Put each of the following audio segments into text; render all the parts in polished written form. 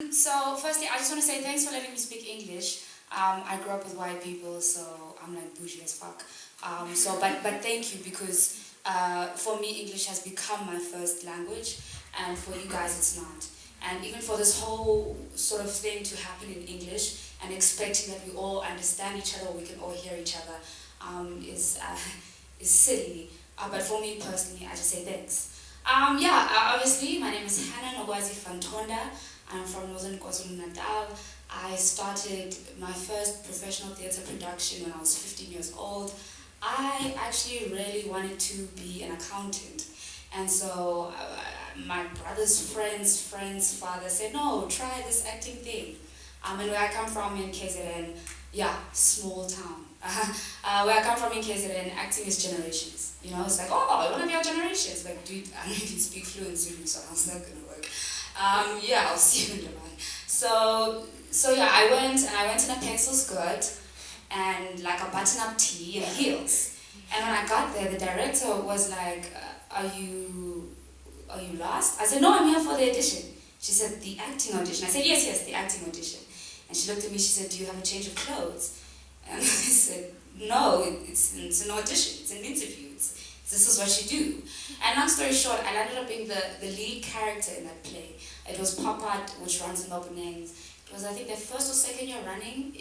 So firstly, I just want to say thanks for letting me speak English. I grew up with white people, so I'm like bougie as fuck. But thank you because for me English has become my first language, and for you guys it's not. And even for this whole sort of thing to happen in English and expecting that we all understand each other, we can all hear each other, is silly. But for me personally, I just say thanks. Obviously, my name is Hannah Nogwazi from Tonder. I'm from Northern KwaZulu-Natal. I started my first professional theatre production when I was 15 years old. I actually really wanted to be an accountant. And so my brother's friend's father said, no, try this acting thing. And where I come from in KZN, small town. Where I come from in KZN, acting is generations. You know, it's like, oh, I want to be our generations. Like, dude, I don't even speak fluent Zulu, so how's that going to work? I'll see you in Dubai. I went in a pencil skirt and like a button-up tee and heels. And when I got there, the director was like, are you lost? I said, no, I'm here for the audition. She said, the acting audition. I said, yes, the acting audition. And she looked at me, she said, do you have a change of clothes? And I said, no, it's an audition, it's an interview. This is what you do. And long story short, I landed up being the lead character in that play. It was Papa, which runs in openings. It was, I think, their first or second year running,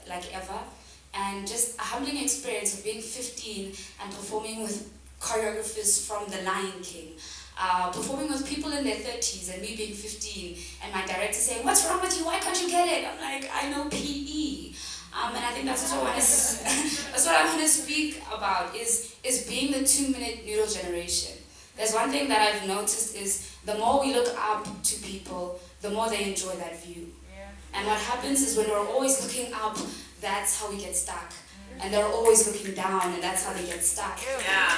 like ever. And just a humbling experience of being 15 and performing with choreographers from The Lion King. Performing with people in their 30s and me being 15 and my director saying, what's wrong with you? Why can't you get it? I'm like, I know PE. And I think that's what I want to speak about is being the 2-minute noodle generation. There's one thing that I've noticed is the more we look up to people, the more they enjoy that view. Yeah. And what happens is when we're always looking up, that's how we get stuck. And they're always looking down, and that's how they get stuck. Yeah.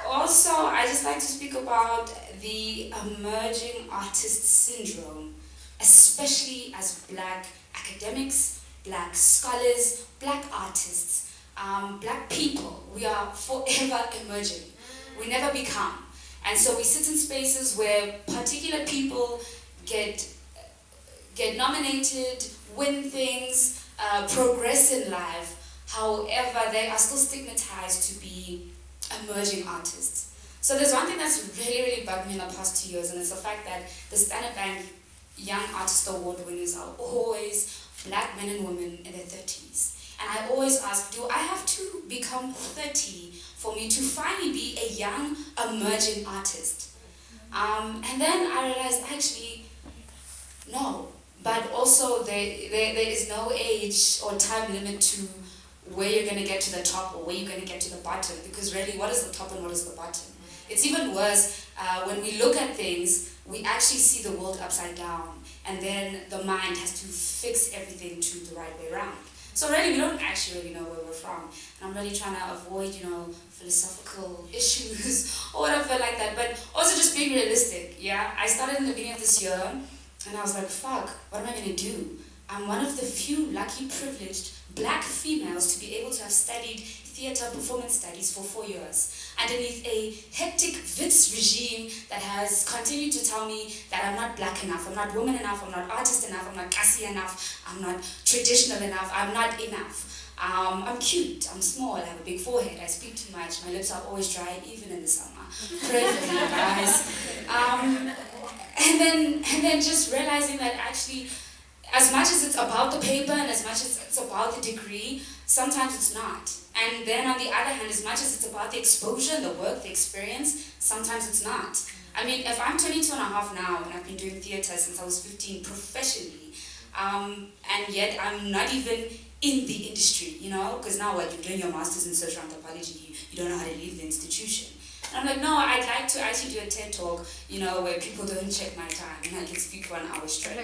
Also, I just like to speak about the emerging artist syndrome, especially as Black academics, Black scholars, Black artists, Black people. We are forever emerging. We never become. And so we sit in spaces where particular people get nominated, win things, progress in life. However, they are still stigmatized to be emerging artists. So there's one thing that's really bugged me in the past 2 years, and it's the fact that the Standard Bank Young Artist Award winners are always Black men and women in their 30s. And I always ask, do I have to become 30 for me to finally be a young, emerging artist? And then I realized, actually, no. But also, there is no age or time limit to where you're going to get to the top or where you're going to get to the bottom. Because really, what is the top and what is the bottom? It's even worse when we look at things, we actually see the world upside down. And then the mind has to fix everything to the right way around. So really, we don't actually really know where we're from. And I'm really trying to avoid, philosophical issues or whatever like that. But also just being realistic, yeah? I started in the beginning of this year, and I was like, fuck, what am I going to do? I'm one of the few lucky, privileged Black females to be able to have studied theatre performance studies for 4 years underneath a hectic Wits regime that has continued to tell me that I'm not Black enough, I'm not woman enough, I'm not artist enough, I'm not classy enough, I'm not traditional enough, I'm not enough. I'm cute, I'm small, I have a big forehead, I speak too much, my lips are always dry, even in the summer. Pray for me, guys. And then just realizing that actually, as much as it's about the paper and as much as it's about the degree, sometimes it's not. And then on the other hand, as much as it's about the exposure, the work, the experience, sometimes it's not. I mean, if I'm 22 and a half now, and I've been doing theatre since I was 15 professionally, and yet I'm not even in the industry, because now what, you're doing your master's in social anthropology, you don't know how to leave the institution. And I'm like, no, I'd like to actually do a TED talk, where people don't check my time and I can speak for an hour straight.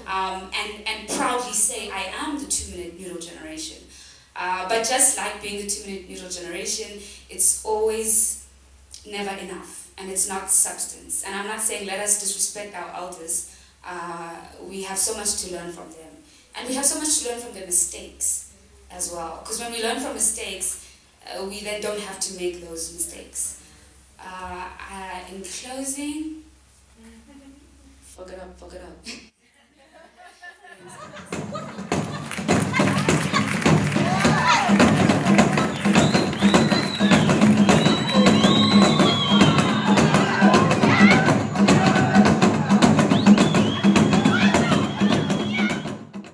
And proudly say I am the 2-minute noodle generation. But just like being the 2-minute noodle generation, it's always never enough, and it's not substance. And I'm not saying let us disrespect our elders. We have so much to learn from them. And we have so much to learn from their mistakes as well. Because when we learn from mistakes, we then don't have to make those mistakes. In closing, fuck it up.